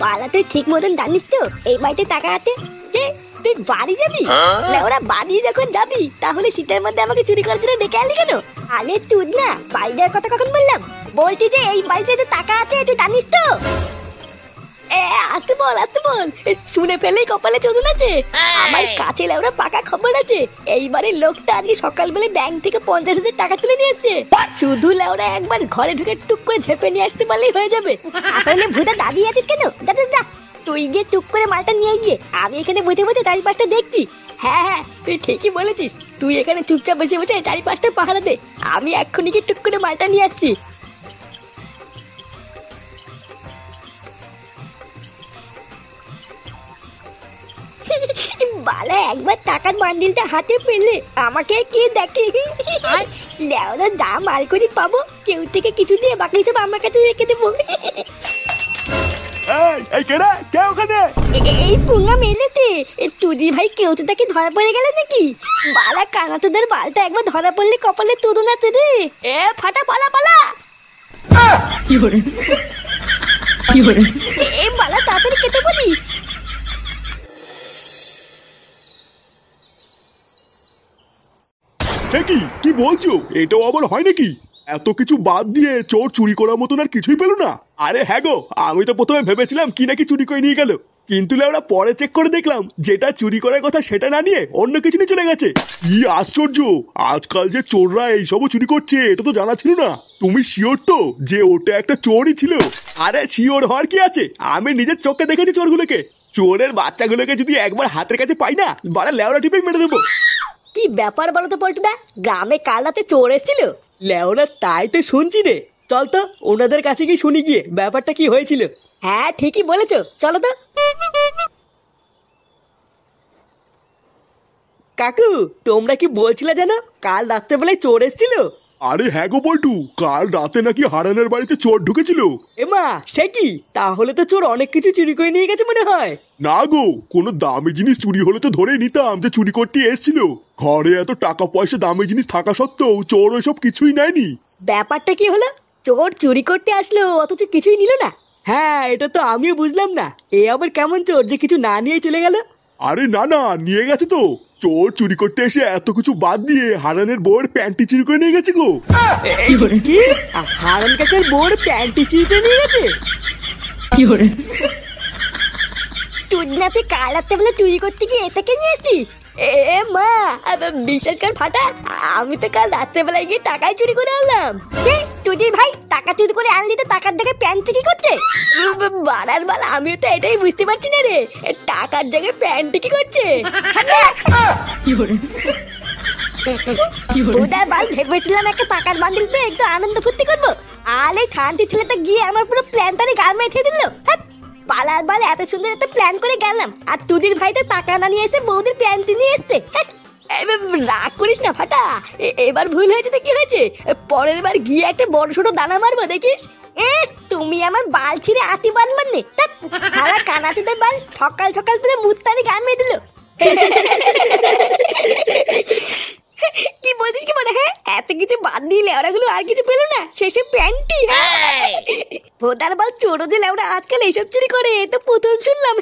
বালা তুই ঠিক মতন জানিস তো এই বাড়িতে টাকা আছে? তুই বাড়ি যাবি? ওরা বাড়ি যখন যাবি তাহলে শীতের মধ্যে আমাকে চুরি করার জন্য ডেকে আনলি কেন? আরে তুই না বাড়ি যাওয়ার কথা কখন বললাম? বলছি যে এই বাড়িতে তো টাকা আছে, তুই জানিস তো? আসতে বল শুনে ফেলেই কপালে চোদন আছে। আমার কাছে লেওরা পাকা খবর আছে, এইবারের লোকটা আজকে সকালবেলা ব্যাংক থেকে 50,000 টাকা তুলে নিয়ে এসছে। শুধু লেওরা একবার ঘরে ঢুকে টুক করে ঝেপে নিয়ে আসতে পারলেই হয়ে যাবে। তাহলে ভূতা দাঁড়িয়ে আছিস কেন? যা তুই গিয়ে টুক করে মালটা নিয়ে গিয়ে, আমি এখানে বসে বসে চারিপাশটা দেখছি। হ্যাঁ তুই ঠিকই বলেছিস, তুই এখানে চুপচাপ বসে বসে চারিপাশটা পাহারা দে, আমি এক্ষুনি গিয়ে টুক করে মালটা নিয়ে আসছি। বালা একবার টাকার বান্ডিলটা হাতে পেলে আমাকে কে দেখে? লেওরা যা মাল করি পাবো, কেউ থেকে কিছু দিয়ে বাকি সব আমার কাছে রেখে দেবো। এই পুঙ্গা মেলেতে তুদি ভাই, কেউ তো তাকে ধরা পড়ে গেল নাকি? বালা কানা তোদের বালটা একবার ধরা পড়লে কপালে তোদন আছে রে। ফাটা পালা এই বালা তাড়াতাড়ি কেটে বলি। কি বলছো? এটাও আবার হয় নাকি? এত কিছু বাদ দিয়ে চোর চুরি করার মতন আর কিছুই পেল না? আরে হ্যাঁ গো, আমি তো প্রথমে ভেবেছিলাম কি নাকি চুরি করে নিয়ে গেল, কিন্তু ওরা পরে চেক করে দেখলাম যেটা চুরি করার কথা সেটা না নিয়ে অন্য কিছু নিয়ে চলে গেছে। কি আশ্চর্য, আজকাল যে চোররা এইসবও চুরি করছে এটা তো জানা ছিল না। তুমি শিওর তো যে ওটা একটা চোরই ছিল? আরে শিওর হওয়ার কি আছে, আমি নিজের চোখে দেখেছি চোরগুলোকে। চোরের বাচ্চাগুলোকে যদি একবার হাতের কাছে পাই না, বাড়া লেওরা টিপে মেরে দেবো। কি ব্যাপার বলো তো পল্টুদা, গ্রামে কাল রাতে চোর এসেছিল? লেওরা তাই তো শুনছি রে, চল তো ওনাদের কাছে গিয়ে শুনি গিয়ে ব্যাপারটা কি হয়েছিল। হ্যাঁ ঠিকই বলেছো, চলো তো। কাকু তোমরা কি বলছিলে জানো কাল রাত্রেবেলায় চোর এসেছিল? আরে হ্যাঁ গো বল্টু, কাল রাতে নাকি হারানের বাড়িতে চোর ঢুকেছিল। এমা সে কি, তাহলে তো চোর অনেক কিছু চুরি করে নিয়ে গেছে মনে হয়। না গো, কোনো দামি জিনিস চুরি হলে তো ধরে নিতাম যে চুরি করতে এসেছিল। ঘরে এত টাকা পয়সা দামি জিনিস থাকা সত্ত্বেও চোর ওইসব কিছুই নেয়নি। ব্যাপারটা কি হলো, চোর চুরি করতে আসলো অথচ কিছুই নিল না? হ্যাঁ এটা তো আমিও বুঝলাম না, এ আবার কেমন চোর যে কিছু না নিয়ে চলে গেল? আরে না নিয়ে গেছে তো। চোর চুরি করতে এসে এত কিছু বাদ দিয়ে হারানের বউয়ের প্যান্টি চুরি করে নিয়ে গেছে গো। কি হারান কাকার বউয়ের প্যান্টি চুরি করে নিয়ে গেছে? তুই না তুই কাল রাত্রেবেলা চুরি করতে গিয়ে এটাকে নিয়ে এসছিস? মা বিশ্বাস কর ফাটা, আমি তো কাল রাত্রেবেলায় গিয়ে টাকাই চুরি করে আনলাম। তুই ভাই টাকা চুরি করে আনলি তো টাকার দেখে প্যান্ট কি করছে? বাড়ার বাল, আমিও তো এটাই বুঝতে পারছি না রে, টাকার জায়গায় প্যান্ট কি করছে। ভেবেছিলাম একটা টাকার বান্ডিল পেয়ে একটু আনন্দ ফুর্তি করবো, আর এই খানটি ছেলেটা গিয়ে আমার পুরো প্ল্যানটারে গাল মেরে দিল। পালার বাল, এত সুন্দর একটা প্ল্যান করে গেলাম আর তুদির ভাই তো টাকা না নিয়ে এসে বৌদির প্যান্ট নিয়ে এসছে। রাগ করিস না ফাটা, এবার ভুল হয়েছে তো কি হয়েছে, পরের বার গিয়ে একটা বড় ছোট দানা মারবো দেখিস। তুমি আমার বাল ছিঁড়ে আতি বাঁধবার নে, হারা কানাচুদের বাল সকাল সকাল তুলে মুত্তানি গান মেয়ে দিল। কি বলছিস কি মনে? হ্যাঁ এত কিছু বাদ দিয়ে লেওড়াগুলো আর কিছু পেলো না, শেষে প্যান্টি। ভোদার বাল, চোরো যে লেওড়া আজকাল এইসব চুরি করে তো প্রথম শুনলাম।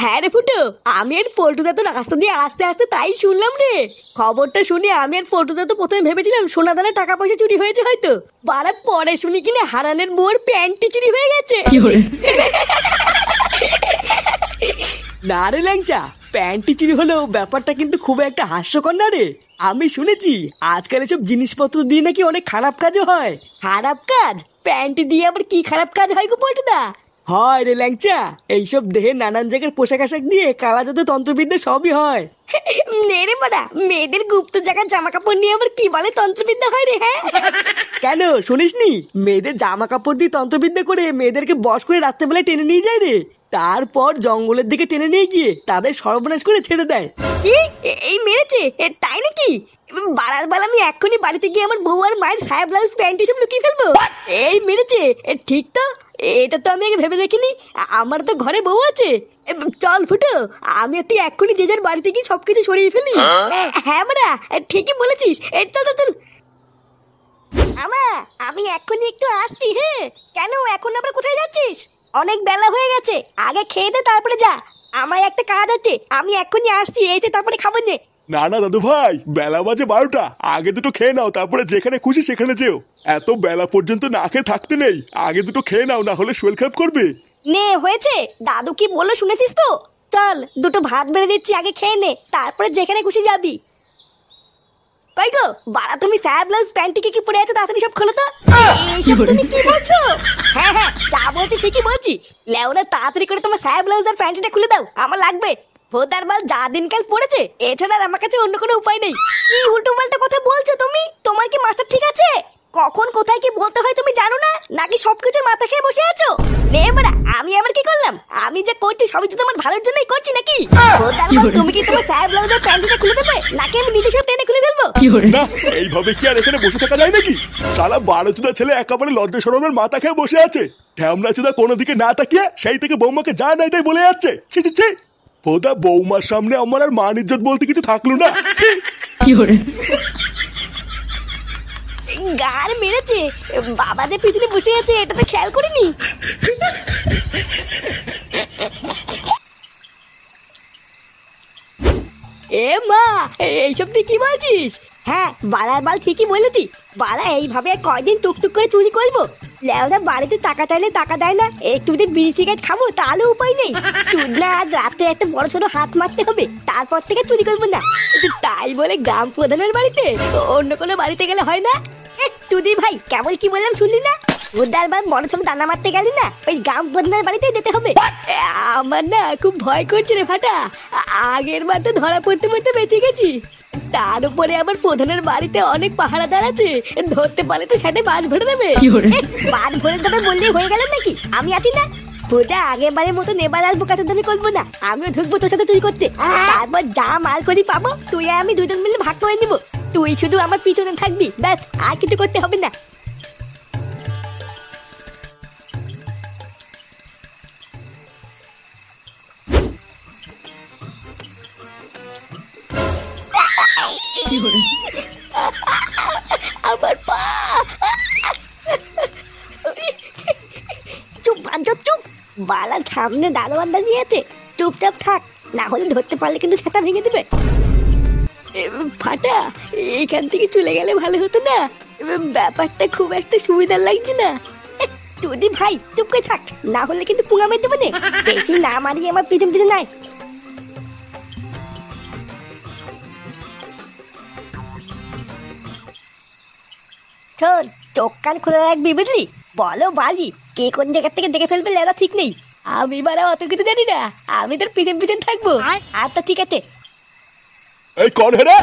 হ্যাঁ রে ফুটো, আমি আর পল্টুদা তো রাস্তা দিয়ে আস্তে আস্তে তাই শুনলাম রে। খবরটা শুনে আমি আর পল্টুদা তো প্রথমে ভেবেছিলাম সোনাদানা টাকা পয়সা চুরি হয়েছে হয়তো, বারা পরে শুনি কিনা হারানের বউর প্যান্টি চুরি হয়ে গেছে। না রে ল্যাংচা, প্যান্টি চুরি হলেও ব্যাপারটা কিন্তু খুব একটা হাস্যকর না রে। আমি শুনেছি আজকাল এসব জিনিসপত্র দিয়ে নাকি অনেক খারাপ কাজও হয়। খারাপ কাজ? প্যান্টি দিয়ে আবার কি খারাপ কাজ হয় গো পল্টুদা? হয় রে ল্যাংচা, এইসব দেহে নানান জায়গার পোশাক আশাক দিয়ে কালা জাদু তন্ত্রবিদ্যা সবই হয়। নেড়ে বাড়া, মেয়েদের গুপ্ত জায়গার জামা কাপড় নিয়ে আবার কি বলে তন্ত্রবিদ্যা হয় রে? হ্যাঁ কেন শুনিসনি, মেয়েদের জামা কাপড় দিয়ে তন্ত্রবিদ্যা করে মেয়েদেরকে বশ করে রাত্রেবেলায় টেনে নিয়ে যায় রে, তারপর জঙ্গলের দিকে টেনে নিয়ে গিয়ে তাদের সর্বনাশ করে ছেড়ে দেয়। কি এই মেরেছে? তাই নাকি? বাড়ার বেলা আমি এক্ষুনি বাড়িতে গিয়ে আমার বউ আর মায়ের সায়া ব্লাউজ প্যান্ট সব লুকিয়ে ফেলবো। এই মেরেছে? ঠিক তো, এটা তো আমি আগে ভেবে দেখিনি। আমার তো ঘরে বউ আছে। চল ফুটো, আমি তুই এক্ষুনি যে যার বাড়িতে গিয়ে সবকিছু সরিয়ে ফেলি। হ্যাঁ বাড়া, ঠিকই বলেছিস। চল চল। আমি এক্ষুনি একটু আসছি। হ্যাঁ কেন, এখন আবার কোথায় যাচ্ছিস? অনেক বেলা হয়ে গেছে, আগে খেয়ে দে তারপরে যা। আমার একটা কাজ আছে, আমি এক্ষুনি আসছি, এসে তারপরে খাবো নে। না না দাদু ভাই, বেলা বাজে 12টা, আগে দুটো খেয়ে নাও, তারপরে যেখানে খুশি সেখানে যেও। এত বেলা পর্যন্ত না খেয়ে থাকতে নেই, আগে দুটো খেয়ে নাও, না হলে শরীর খারাপ করবে। নে হয়েছে, দাদু কি বললো শুনেছিস তো? চল দুটো ভাত বেড়ে দিচ্ছি, আগে খেয়ে নে, তারপরে যেখানে খুশি যাবি। কই গো বাড়া, তুমি স্যার ব্লাউজ প্যান্টিকে কি পরে আছো? তাড়াতাড়ি সব খোলো তো। এইসব তুমি কি বলছো? হ্যাঁ হ্যাঁ, যা বলছি ঠিকই বলছি। লেওরা তাড়াতাড়ি করে তোমার স্যার ব্লাউজ আর প্যান্টিটা খুলে দাও, আমার লাগবে। ভোদার বাল যা দিনকাল পড়েছে, এছাড়া আর আমার কাছে অন্য কোনো উপায় নেই। কি উল্টো পাল্টা কথা বলছো তুমি? তোমার কি মাথা ঠিক আছে? কখন কোথায় কি বলতে হয় তুমি জানো না, নাকি সবকিছু মাথা খেয়ে বসে আছো? নে বাড়া, আমি আবার কি করলাম? আমি যা করছি সবই তো তোমার ভালোর জন্যই করছি নাকি? ভোদার বাল, তুমি কি তোমার স্যার ব্লাউজ আর প্যান্টিটা খুলে দেবে, নাকি আমি নিজে সব টেনে খুলে ফেলবো? না, এইভাবে কি আর এখানে বসে থাকা যায় নাকি? শালা 12 ছেলে একেবারে লজ্জা শরমের মাথা খেয়ে বসে আছে। ঢ্যামলা চুদা কোনো দিকে না তাকিয়ে সেই থেকে বৌমাকে যা নাই তাই বলে যাচ্ছে। ছি ছি ছি, ভোদা বৌমার সামনে আমার আর মান ইজ্জত বলতে কিছু থাকলো না। ছি। গার মেরেছে, বাবা যে পিছনে বসে আছে এটা তো খেয়াল করিনি। এ মা, এইসব তুই কি বলছিস? হ্যাঁ বালার বাল ঠিকই বলেছি। বালা এইভাবে কয়দিন টুকটুক করে চুরি করবো? লেওরা বাড়িতে টাকা চাইলে টাকা দেয় না, একটু যদি বিড়ি সিগারেট খাবো তাহলে উপায় নেই। চুদনা আজ রাতে একটা বড় ছোট হাত মারতে হবে, তারপর থেকে চুরি করবো না। তাই বলে গ্রাম প্রধানের বাড়িতে, অন্য কোনো বাড়িতে গেলে হয় না? তুদি ভাই কেমন কি বললাম শুনলি না? উদার বার বড় ছোট দানা মারতে গেলি না, ওই গ্রাম প্রধানের বাড়িতেই যেতে হবে। আমার না খুব ভয় করছে রে ফাটা, আগের বার তো ধরা পড়তে পড়তে বেঁচে গেছি, তার উপরে আবার প্রধানের বাড়িতে অনেক পাহারাদার আছে, ধরতে পারলে তো সেটা বাজ ভরে দেবে। বাজ ভরে দেবে বললেই হয়ে গেল নাকি? আমি আছি না। পুজা আগের বারের মতো এবার আসবো, কত দামি করবো না, আমিও ঢুকবো তোর সাথে চুরি করতে। তারপর যা মাল করি পাবো তুই আর আমি দুজন মিলে ভাগ করে নিবো। তুই শুধু আমার পিছনে থাকবি, ব্যাস, আর কিছু করতে হবে না। আমার পা, চুপ বাঞ্চো চুপ। বালা সামনে দারোয়ান দাঁড়িয়ে আছে, চুপচাপ থাক, না হলে ধরতে পারলে কিন্তু সেটা ভেঙে দেবে। ফাটা, এইখান থেকে চলে গেলে ভালো হতো না? ব্যাপারটা খুব একটা সুবিধার লাগছে না। তুই ভাই চুপ করে থাক, না হলে কিন্তু পুঙ্গা মেরে দেবো। বেশি না মারিয়ে আমার পিছন পিছন নাই। শোন, চোখ কান খুলে রাখবি বুঝলি? বলো বালি, কে কোন জায়গা থেকে দেখে ফেলবে লেলা ঠিক নেই। আমি বারা অত কিছু জানি না, আমি তোর পিছন পিছন থাকবো। আচ্ছা ঠিক আছে। এই কোন হেরে?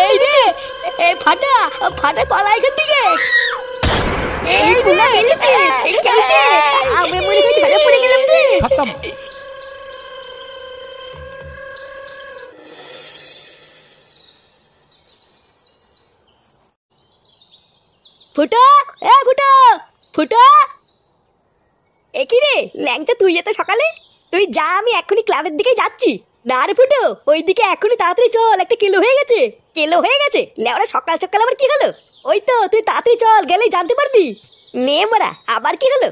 এই রে, এই ফাটা, ফাটা পালা এখান থেকে। এই পুনা মেলেতে, এই কেলতে, আমি মনে হয় ধরে পড়ে গেলাম রে। খতম। ফুটা, এ ফুটা, ফুটা। এ কি রে ল্যাংচা, তুই এত সকালে? তুই যা, আমি এখনই ক্লাবের দিকে যাচ্ছি। না রে ফুটো, ওইদিকে এখনই তাড়াতাড়ি চল, একটা কেলো হয়ে গেছে। কেলো হয়ে গেছে? লেওরা সকাল সকাল আবার কি হলো? ওই তো তুই তাড়াতাড়ি চল, গেলেই জানতে পারবি। নে মারা, আবার কি হলো?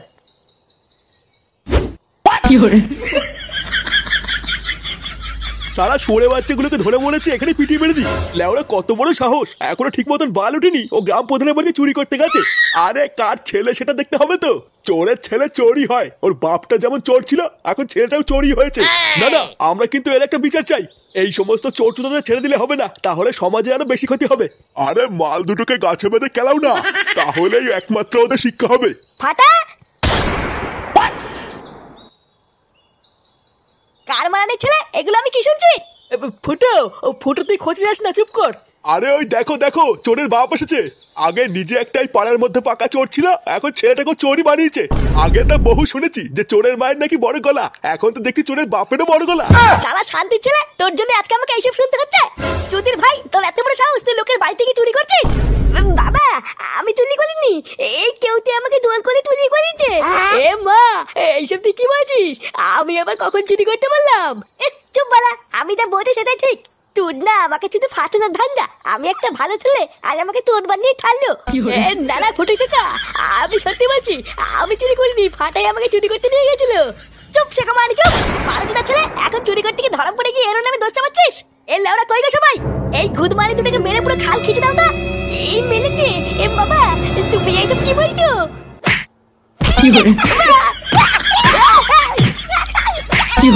সারা সরে বাচ্চাগুলোকে ধরে বলেছে এখানে পিটিয়ে মেরে দিই। লেওরা কত বড় সাহস, এখনো ঠিক মতন বাল উঠেনি, ও গ্রাম প্রধানের বাড়িতে চুরি করতে গেছে। আরে কার ছেলে সেটা দেখতে হবে তো। চোরের ছেলে চোরই হয়, ওর বাপটা যেমন চোর ছিল এখন ছেলেটাও চোরই হয়েছে। না না, আমরা কিন্তু এর একটা বিচার চাই। এই সমস্ত চোর চোরদের ছেড়ে দিলে হবে না, তাহলে সমাজে আরো বেশি ক্ষতি হবে। আরে মাল দুটোকে গাছে বেঁধে খেলাও না, তাহলেই একমাত্র ওদের শিক্ষা হবে। ফাটা, কার মারানি ছেলে এগুলো আমি কি শুনছি? ফুটো, ফুটো তুই খোঁজ যাস না, চুপ কর। আরে ওই দেখো দেখো, চোরের বাপ এসেছে। আগে নিজে একটাই পাড়ার মধ্যে পাকা চোর ছিল, এখন ছেলেটাকে চোরই বানিয়েছে। আগে তো বহু শুনেছি যে চোরের মায়ের নাকি বড় গলা, এখন তো দেখি চোরের বাপেরও বড় গলা। শালা শান্তির ছেলে, তোর জন্য আজকে আমাকে এইসব শুনতে হচ্ছে। চুদির ভাই, তোর এত বড় সাহস, তুই লোকের বাড়ি থেকে চুরি করছিস? বাবা, আমি চুরি করিনি, এই কেউতে আমাকে জোর করে চুরি করেছে। এ মা, এইসব তুই কি বলছিস? আমি আবার কখন চুরি করতে বললাম? চুপ বালা, আমি যা বলছি সেটাই ঠিক। তুই না আমাকে শুধু ফাটানোর ধান্দা। আমি একটা ভালো ছেলে, আজ আমাকে তোর বানিয়ে ছাড়লো। না না ফুটে কাকা, আমি সত্যি বলছি, আমি চুরি করিনি, ফাটাই আমাকে চুরি করতে নিয়ে গেছিল। চুপ শেখা মারি, চুপ মানুষ না ছেলে, এখন চুরি করতে গিয়ে ধরা পড়ে গিয়ে এর নামে দোষ চাপাচ্ছিস। এ লেওড়া কই গো সবাই, এই গুদ মারি দুটাকে মেরে পুরো খাল খিচে দাও তো। এই মেলেকে এ বাবা, তুমি এইসব কি বলছো? কি